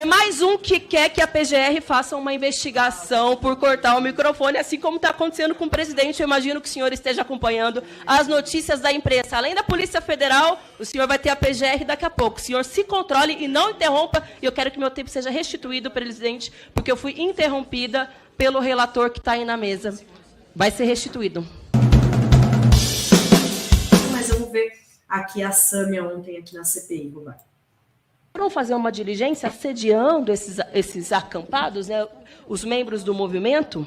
Mais um que quer que a PGR faça uma investigação por cortar o microfone, assim como está acontecendo com o presidente. Eu imagino que o senhor esteja acompanhando as notícias da imprensa. Além da Polícia Federal, o senhor vai ter a PGR daqui a pouco. O senhor se controle e não interrompa. E eu quero que meu tempo seja restituído, presidente, porque eu fui interrompida pelo relator que está aí na mesa. Vai ser restituído. Mas vamos ver aqui a Sâmia ontem aqui na CPI, Roberto. Foram fazer uma diligência assediando esses acampados, né, os membros do movimento,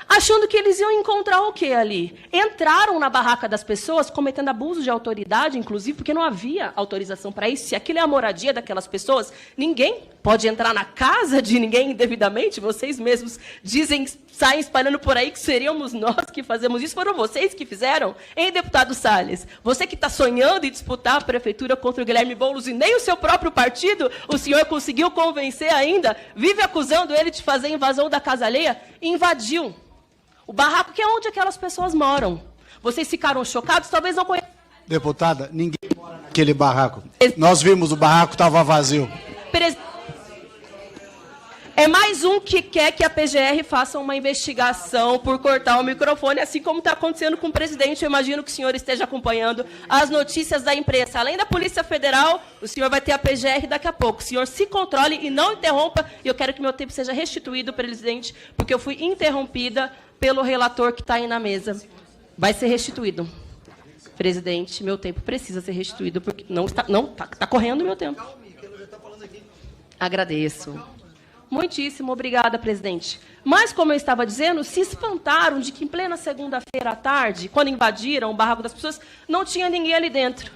achando que eles iam encontrar o quê ali? Entraram na barraca das pessoas, cometendo abuso de autoridade, inclusive, porque não havia autorização para isso. Se aquilo é a moradia daquelas pessoas, ninguém pode entrar na casa de ninguém indevidamente. Vocês mesmos dizem, saem espalhando por aí que seríamos nós que fazemos isso. Foram vocês que fizeram? Hein, deputado Salles? Você que está sonhando em disputar a prefeitura contra o Guilherme Boulos e nem o seu próprio partido, o senhor conseguiu convencer ainda, vive acusando ele de fazer invasão da casa alheia, e invadiu o barraco, que é onde aquelas pessoas moram. Vocês ficaram chocados? Talvez não conheçam. Deputada, ninguém mora naquele barraco. Nós vimos, o barraco estava vazio. É mais um que quer que a PGR faça uma investigação por cortar o microfone, assim como está acontecendo com o presidente. Eu imagino que o senhor esteja acompanhando as notícias da imprensa. Além da Polícia Federal, o senhor vai ter a PGR daqui a pouco. O senhor se controle e não interrompa. E eu quero que meu tempo seja restituído, presidente, porque eu fui interrompida pelo relator que está aí na mesa. Vai ser restituído. Presidente, meu tempo precisa ser restituído, porque está correndo o meu tempo. Agradeço. Muitíssimo obrigada, presidente. Mas, como eu estava dizendo, se espantaram de que, em plena segunda-feira à tarde, quando invadiram o barraco das pessoas, não tinha ninguém ali dentro.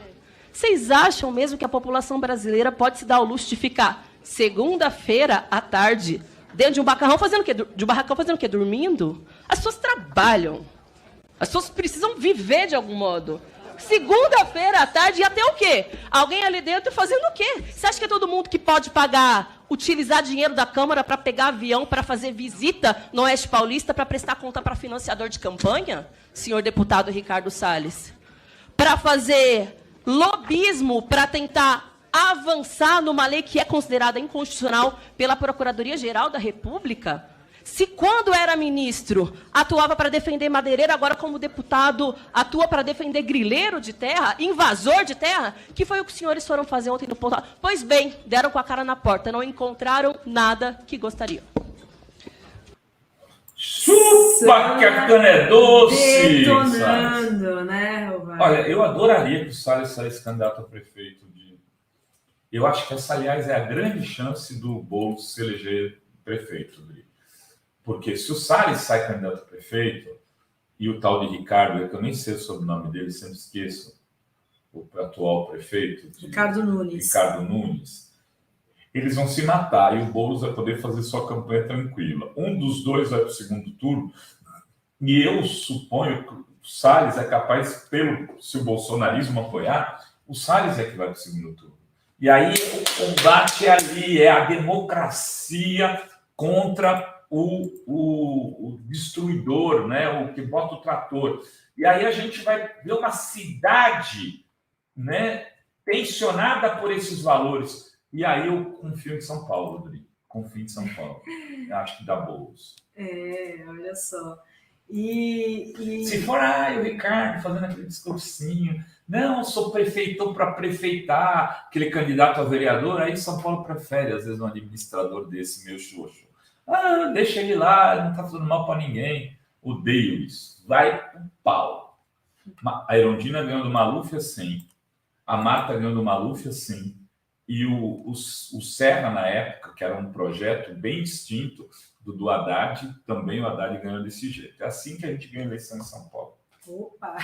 Vocês acham mesmo que a população brasileira pode se dar ao luxo de ficar segunda-feira à tarde dentro de um barracão fazendo o quê? Dormindo? As pessoas trabalham. As pessoas precisam viver de algum modo. Segunda-feira à tarde e até o quê? Alguém ali dentro fazendo o quê? Você acha que é todo mundo que pode pagar, utilizar dinheiro da Câmara para pegar avião, para fazer visita no Oeste Paulista, para prestar conta para financiador de campanha, senhor deputado Ricardo Salles? Para fazer lobismo, para tentar avançar numa lei que é considerada inconstitucional pela Procuradoria-Geral da República? Se quando era ministro atuava para defender madeireiro, agora como deputado atua para defender grileiro de terra, invasor de terra, que foi o que os senhores foram fazer ontem no ponto? Pois bem, deram com a cara na porta, não encontraram nada que gostariam. Chupa que a cana é doce! Detonando, né, Roberto? Olha, eu adoraria que o Salles saísse candidato a prefeito. Eu acho que essa, aliás, é a grande chance do Boulos se eleger prefeito, Rodrigo. Porque se o Salles sai candidato a prefeito, e o tal de Ricardo, que eu nem sei o sobrenome dele, sempre esqueço, o atual prefeito, Ricardo Nunes, eles vão se matar e o Boulos vai poder fazer sua campanha tranquila. Um dos dois vai para o segundo turno, e eu suponho que o Salles é capaz, se o bolsonarismo apoiar, o Salles é que vai para o segundo turno. E aí o combate ali é a democracia contra o destruidor, né? O que bota o trator. E aí a gente vai ver uma cidade, né, tensionada por esses valores. E aí eu confio em São Paulo, Rodrigo. Confio em São Paulo. Eu acho que dá bolos. Olha só. Se for o Ricardo fazendo aquele discursinho, não, sou prefeito para prefeitar, aquele candidato a vereador, aí São Paulo prefere, às vezes, um administrador desse meio xoxo. Deixa ele lá, não está fazendo mal para ninguém. Odeio isso. Vai pro pau. A Erundina ganhou do Maluf assim. A Marta ganhou do Maluf assim. E o Serra, na época, que era um projeto bem distinto do Haddad, também o Haddad ganhou desse jeito. É assim que a gente ganha eleição em São Paulo. Opa!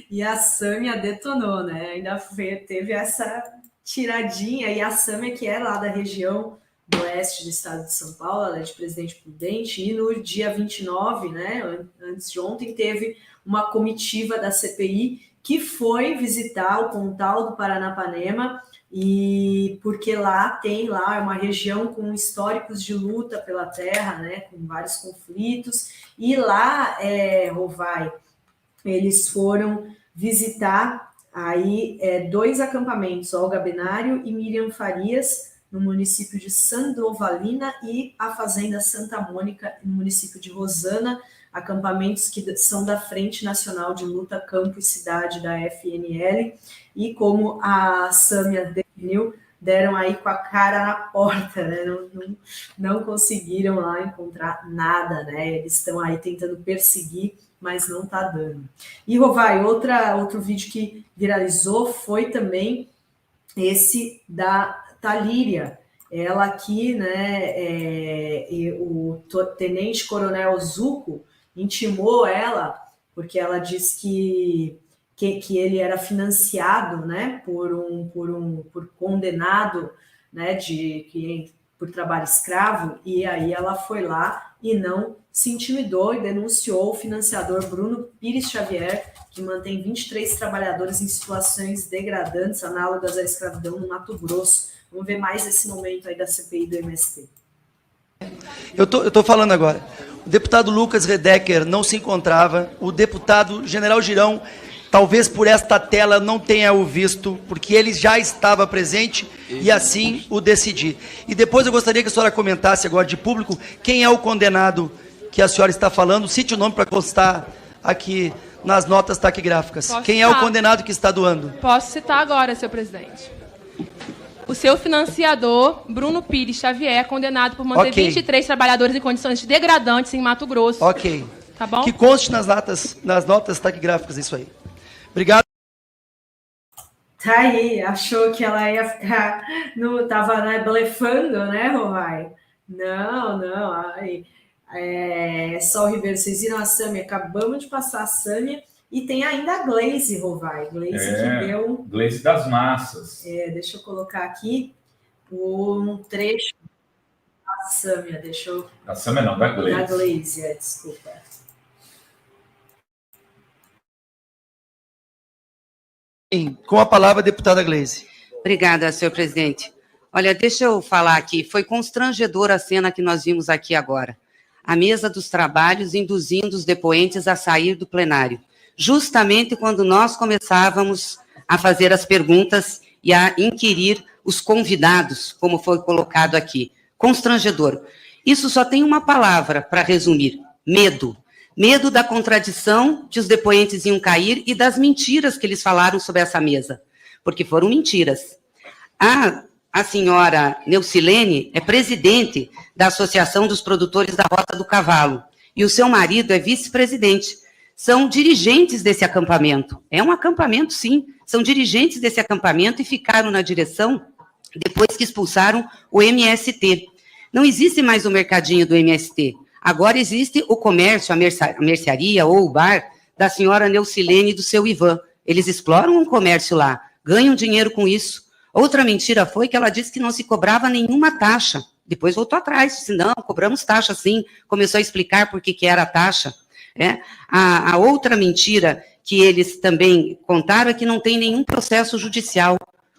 E a Sâmia detonou, né? Ainda teve essa tiradinha. E a Sâmia, que é lá da região do oeste do estado de São Paulo, ela é de Presidente Prudente, e no dia 29, né, antes de ontem, teve uma comitiva da CPI que foi visitar o Pontal do Paranapanema, e porque lá é uma região com históricos de luta pela terra, né, com vários conflitos, e lá, Rovai, eles foram visitar aí 2 acampamentos, Olga Benário e Miriam Farias, no município de Sandovalina, e a Fazenda Santa Mônica, no município de Rosana, acampamentos que são da Frente Nacional de Luta Campo e Cidade, da FNL, e como a Sâmia definiu, deram aí com a cara na porta, né? Não conseguiram lá encontrar nada, né? Eles estão aí tentando perseguir, mas não está dando. E, Rovai, outro vídeo que viralizou foi também esse da Talíria. Ela aqui, né, o tenente coronel Zuco intimou ela, porque ela disse que ele era financiado, né, por condenado, né, por trabalho escravo, e aí ela foi lá e não se intimidou e denunciou o financiador Bruno Pires Xavier, que mantém 23 trabalhadores em situações degradantes, análogas à escravidão no Mato Grosso. Vamos ver mais esse momento aí da CPI do MST. Eu tô falando agora. O deputado Lucas Redecker não se encontrava, o deputado General Girão, talvez por esta tela não tenha o visto, porque ele já estava presente e assim o decidi. E depois eu gostaria que a senhora comentasse agora de público quem é o condenado que a senhora está falando, cite o nome para constar aqui nas notas taquigráficas. Quem é o condenado que está doando? Posso citar agora, senhor presidente. O seu financiador, Bruno Pires Xavier, condenado por manter 23 trabalhadores em condições degradantes em Mato Grosso. Ok. Tá bom? Que conste nas notas taquigráficas isso aí. Obrigado. Tá aí, achou que ela ia ficar, tava, né, blefando, né, Rovai? Não, aí, Sol Ribeiro, vocês viram a Sâmia? Acabamos de passar a Sâmia, e tem ainda a Glaze, Rovai. Glaze que deu... Glaze das massas. Deixa eu colocar aqui um trecho da Sâmia, Da Sâmia não, da Glaze. Da Glaze, desculpa. Com a palavra, a deputada Glaze. Obrigada, senhor presidente. Olha, deixa eu falar aqui, foi constrangedora a cena que nós vimos aqui agora. A mesa dos trabalhos induzindo os depoentes a sair do plenário, justamente quando nós começávamos a fazer as perguntas e a inquirir os convidados, como foi colocado aqui. Constrangedor. Isso só tem uma palavra para resumir: medo. Medo da contradição que os depoentes iam cair e das mentiras que eles falaram sobre essa mesa, porque foram mentiras. A senhora Neucilene é presidente da Associação dos Produtores da Rota do Cavalo, e o seu marido é vice-presidente. São dirigentes desse acampamento. É um acampamento, sim. São dirigentes desse acampamento e ficaram na direção depois que expulsaram o MST. Não existe mais o mercadinho do MST. Agora existe o comércio, a mercearia ou o bar da senhora Neucilene e do seu Ivan. Eles exploram um comércio lá, ganham dinheiro com isso. Outra mentira foi que ela disse que não se cobrava nenhuma taxa. Depois voltou atrás, disse, não, cobramos taxa sim. Começou a explicar por que era a taxa. A outra mentira que eles também contaram é que não tem nenhum processo judicial.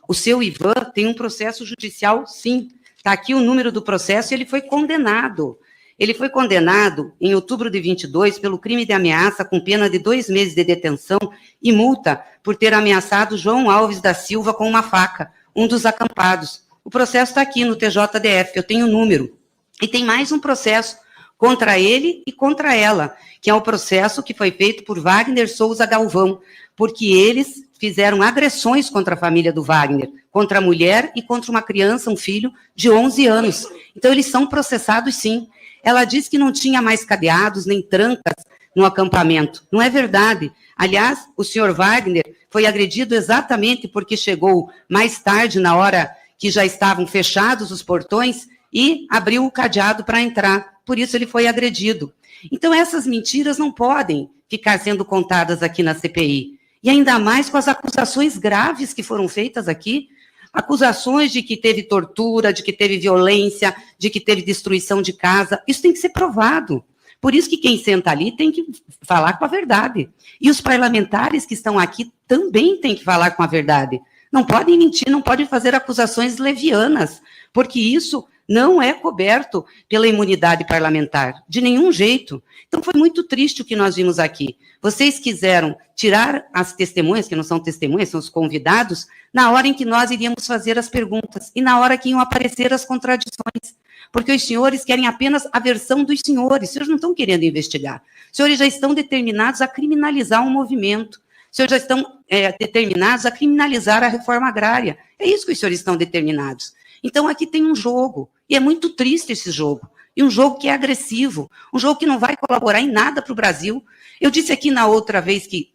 O seu Ivan tem um processo judicial, sim. Está aqui o número do processo e ele foi condenado. Ele foi condenado em outubro de 22 pelo crime de ameaça com pena de 2 meses de detenção e multa por ter ameaçado João Alves da Silva com uma faca, um dos acampados. O processo está aqui no TJDF, eu tenho o número. E tem mais um processo contra ele e contra ela, que é o processo que foi feito por Wagner Souza Galvão, porque eles fizeram agressões contra a família do Wagner, contra a mulher e contra uma criança, um filho de 11 anos. Então, eles são processados, sim. Ela disse que não tinha mais cadeados nem trancas no acampamento. Não é verdade. Aliás, o senhor Wagner foi agredido exatamente porque chegou mais tarde, na hora que já estavam fechados os portões, e abriu o cadeado para entrar. Por isso ele foi agredido. Então, essas mentiras não podem ficar sendo contadas aqui na CPI. E ainda mais com as acusações graves que foram feitas aqui. Acusações de que teve tortura, de que teve violência, de que teve destruição de casa. Isso tem que ser provado. Por isso que quem senta ali tem que falar com a verdade. E os parlamentares que estão aqui também têm que falar com a verdade. Não podem mentir, não podem fazer acusações levianas, porque isso não é coberto pela imunidade parlamentar, de nenhum jeito. Então, foi muito triste o que nós vimos aqui. Vocês quiseram tirar as testemunhas, que não são testemunhas, são os convidados, na hora em que nós iríamos fazer as perguntas, e na hora que iam aparecer as contradições, porque os senhores querem apenas a versão dos senhores, os senhores não estão querendo investigar. Os senhores já estão determinados a criminalizar um movimento, os senhores já estão determinados a criminalizar a reforma agrária. É isso que os senhores estão determinados. Então, aqui tem um jogo, e é muito triste esse jogo, e um jogo que é agressivo, um jogo que não vai colaborar em nada para o Brasil. Eu disse aqui na outra vez que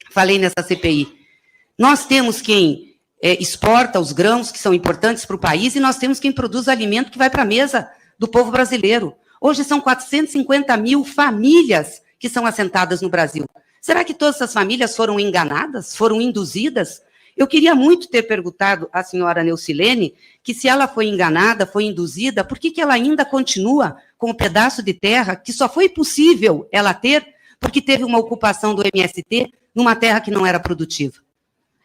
falei nessa CPI, nós temos quem exporta os grãos que são importantes para o país, e nós temos quem produz alimento que vai para a mesa do povo brasileiro. Hoje são 450 mil famílias que são assentadas no Brasil. Será que todas essas famílias foram enganadas, foram induzidas? Eu queria muito ter perguntado à senhora Neucilene que se ela foi enganada, foi induzida, por que ela ainda continua com um pedaço de terra que só foi possível ela ter porque teve uma ocupação do MST numa terra que não era produtiva?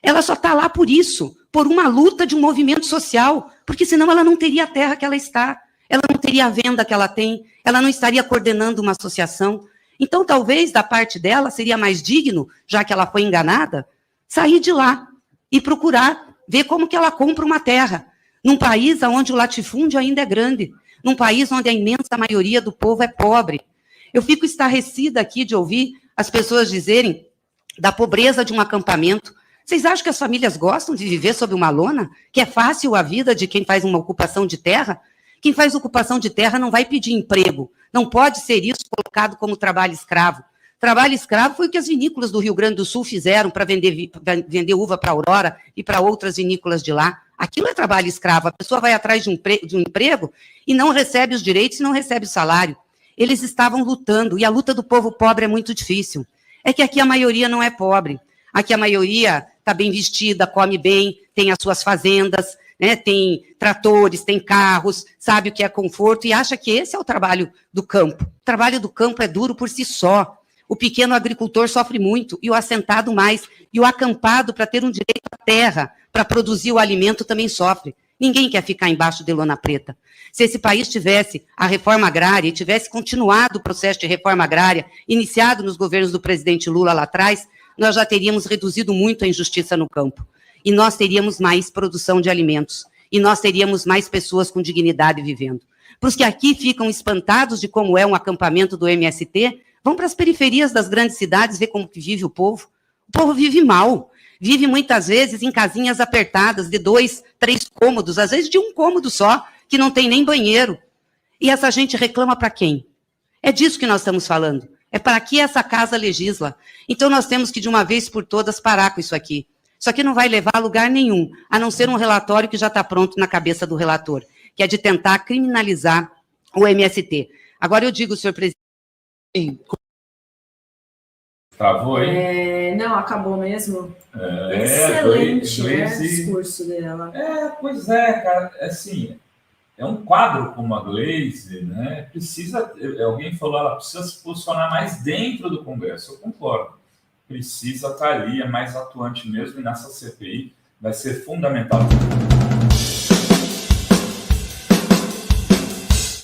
Ela só está lá por isso, por uma luta de um movimento social, porque senão ela não teria a terra que ela está, ela não teria a venda que ela tem, ela não estaria coordenando uma associação. Então, talvez, da parte dela, seria mais digno, já que ela foi enganada, sair de lá e procurar ver como que ela compra uma terra, num país onde o latifúndio ainda é grande, num país onde a imensa maioria do povo é pobre. Eu fico estarrecida aqui de ouvir as pessoas dizerem da pobreza de um acampamento. Vocês acham que as famílias gostam de viver sob uma lona? Que é fácil a vida de quem faz uma ocupação de terra? Quem faz ocupação de terra não vai pedir emprego. Não pode ser isso colocado como trabalho escravo. Trabalho escravo foi o que as vinícolas do Rio Grande do Sul fizeram para vender uva para a Aurora e para outras vinícolas de lá. Aquilo é trabalho escravo. A pessoa vai atrás de um emprego e não recebe os direitos e não recebe o salário. Eles estavam lutando, e a luta do povo pobre é muito difícil. É que aqui a maioria não é pobre. Aqui a maioria está bem vestida, come bem, tem as suas fazendas, né, tem tratores, tem carros, sabe o que é conforto e acha que esse é o trabalho do campo. O trabalho do campo é duro por si só. O pequeno agricultor sofre muito, e o assentado mais, e o acampado para ter um direito à terra, para produzir o alimento também sofre. Ninguém quer ficar embaixo de lona preta. Se esse país tivesse a reforma agrária e tivesse continuado o processo de reforma agrária iniciado nos governos do presidente Lula lá atrás, nós já teríamos reduzido muito a injustiça no campo. E nós teríamos mais produção de alimentos. E nós teríamos mais pessoas com dignidade vivendo. Para os que aqui ficam espantados de como é um acampamento do MST, vão para as periferias das grandes cidades ver como que vive o povo. O povo vive mal. Vive muitas vezes em casinhas apertadas de 2, 3 cômodos, às vezes de um cômodo só, que não tem nem banheiro. E essa gente reclama para quem? É disso que nós estamos falando. É para que essa casa legisla. Então nós temos que, de uma vez por todas, parar com isso aqui. Isso aqui não vai levar a lugar nenhum, a não ser um relatório que já está pronto na cabeça do relator, que é de tentar criminalizar o MST. Agora eu digo, senhor presidente... Travou aí? Não, acabou mesmo. Excelente, né, o discurso dela. Pois é, cara, assim, é um quadro como a Gleisi, né? Precisa, alguém falou, ela precisa se posicionar mais dentro do Congresso. Eu concordo. Precisa estar ali, é mais atuante mesmo, e nessa CPI vai ser fundamental.